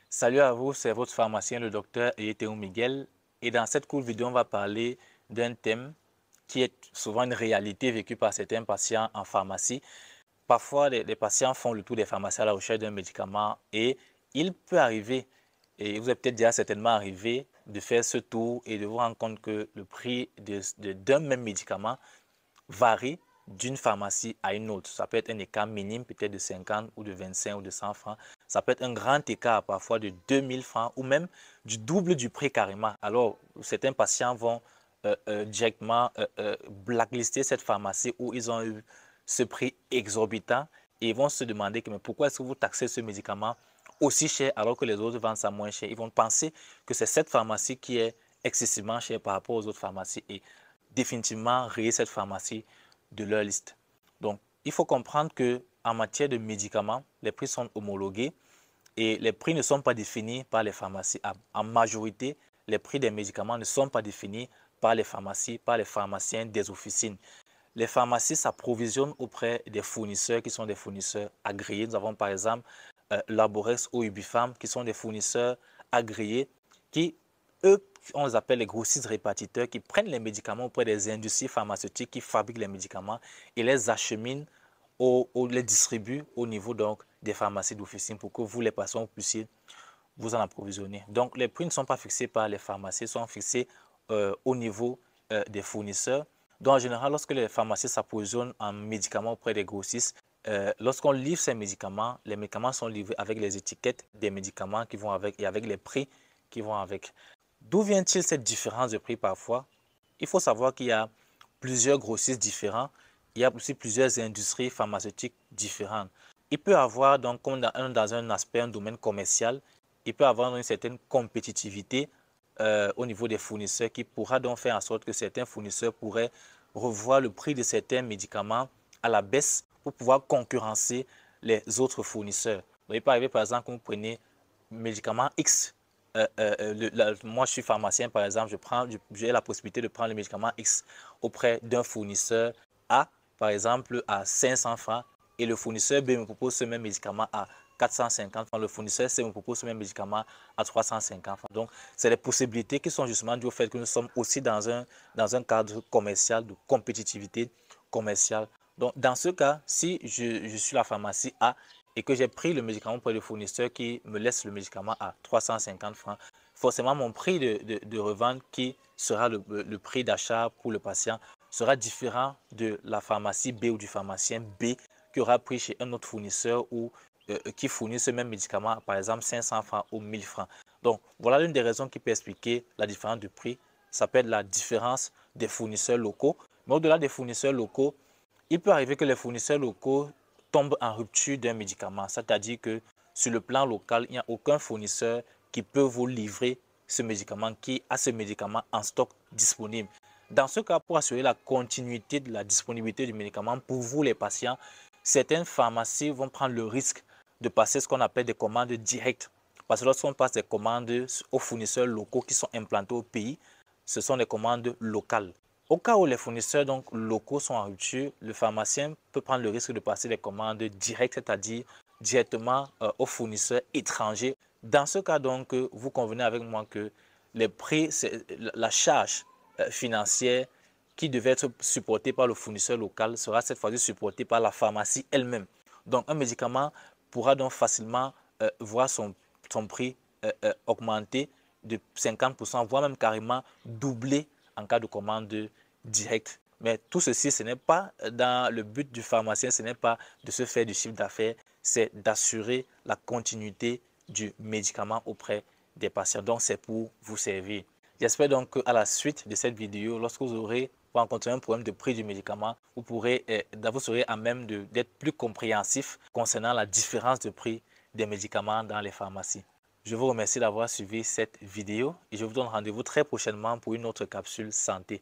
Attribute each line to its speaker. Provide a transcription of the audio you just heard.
Speaker 1: Salut à vous, c'est votre pharmacien, le docteur Eyeteo Miguel. Et dans cette courte vidéo, on va parler d'un thème qui est souvent une réalité vécue par certains patients en pharmacie. Parfois, les patients font le tour des pharmacies à la recherche d'un médicament et il peut arriver, et vous êtes peut-être déjà certainement arrivé, de faire ce tour et de vous rendre compte que le prix d'un même médicament varie d'une pharmacie à une autre. Ça peut être un écart minime, peut-être de 50 ou de 25 ou de 100 francs. Ça peut être un grand écart, parfois de 2000 francs ou même du double du prix carrément. Alors, certains patients vont directement blacklister cette pharmacie où ils ont eu ce prix exorbitant et ils vont se demander que, mais pourquoi est-ce que vous taxez ce médicament aussi cher alors que les autres vendent ça moins cher. Ils vont penser que c'est cette pharmacie qui est excessivement chère par rapport aux autres pharmacies et définitivement rayer cette pharmacie de leur liste. Donc, il faut comprendre qu'en matière de médicaments, les prix sont homologués et les prix ne sont pas définis par les pharmacies. En majorité, les prix des médicaments ne sont pas définis par les pharmacies, par les pharmaciens des officines. Les pharmacies s'approvisionnent auprès des fournisseurs qui sont des fournisseurs agréés. Nous avons par exemple Laborex ou Ubipharm qui sont des fournisseurs agréés qui, eux, on les appelle les grossistes répartiteurs qui prennent les médicaments auprès des industries pharmaceutiques qui fabriquent les médicaments et les acheminent les distribuent au niveau donc des pharmacies d'officine pour que vous, les patients, vous puissiez vous en approvisionner. Donc, les prix ne sont pas fixés par les pharmacies, ils sont fixés au niveau des fournisseurs. Donc, en général, lorsque les pharmacies s'approvisionnent en médicaments auprès des grossistes, lorsqu'on livre ces médicaments, les médicaments sont livrés avec les étiquettes des médicaments qui vont avec et avec les prix qui vont avec. D'où vient-il cette différence de prix parfois? Il faut savoir qu'il y a plusieurs grossistes différents, il y a aussi plusieurs industries pharmaceutiques différentes. Il peut y avoir, donc, comme dans un aspect, un domaine commercial, il peut y avoir une certaine compétitivité au niveau des fournisseurs qui pourra donc faire en sorte que certains fournisseurs pourraient revoir le prix de certains médicaments à la baisse pour pouvoir concurrencer les autres fournisseurs. Donc, il peut arriver par exemple que vous prenez médicament X. Moi, je suis pharmacien, par exemple, j'ai la possibilité de prendre le médicament X auprès d'un fournisseur A, par exemple, à 500 francs, et le fournisseur B me propose ce même médicament à 450 francs. Le fournisseur C me propose ce même médicament à 350 francs. Donc, c'est les possibilités qui sont justement dues au fait que nous sommes aussi dans un cadre commercial, de compétitivité commerciale. Donc, dans ce cas, si je suis la pharmacie A et que j'ai pris le médicament auprès du fournisseur qui me laisse le médicament à 350 francs, forcément, mon prix de revente qui sera le prix d'achat pour le patient sera différent de la pharmacie B ou du pharmacien B qui aura pris chez un autre fournisseur ou qui fournit ce même médicament, par exemple 500 francs ou 1000 francs. Donc, voilà l'une des raisons qui peut expliquer la différence de prix. Ça peut être la différence des fournisseurs locaux. Mais au-delà des fournisseurs locaux, il peut arriver que les fournisseurs locaux tombent en rupture d'un médicament. C'est-à-dire que sur le plan local, il n'y a aucun fournisseur qui peut vous livrer ce médicament, qui a ce médicament en stock disponible. Dans ce cas, pour assurer la continuité de la disponibilité du médicament pour vous les patients, certaines pharmacies vont prendre le risque de passer ce qu'on appelle des commandes directes. Parce que lorsqu'on passe des commandes aux fournisseurs locaux qui sont implantés au pays, ce sont des commandes locales. Au cas où les fournisseurs donc, locaux sont en rupture, le pharmacien peut prendre le risque de passer des commandes directes, c'est-à-dire directement aux fournisseurs étrangers. Dans ce cas, donc, vous convenez avec moi que les prix, la charge financière qui devait être supportée par le fournisseur local sera cette fois-ci supportée par la pharmacie elle-même. Donc, un médicament pourra donc facilement voir son prix augmenter de 50%, voire même carrément doubler en cas de commande directe. Mais tout ceci, ce n'est pas dans le but du pharmacien, ce n'est pas de se faire du chiffre d'affaires, c'est d'assurer la continuité du médicament auprès des patients. Donc, c'est pour vous servir. J'espère donc qu'à la suite de cette vidéo, lorsque vous aurez rencontré un problème de prix du médicament, vous serez à même d'être plus compréhensif concernant la différence de prix des médicaments dans les pharmacies. Je vous remercie d'avoir suivi cette vidéo et je vous donne rendez-vous très prochainement pour une autre capsule santé.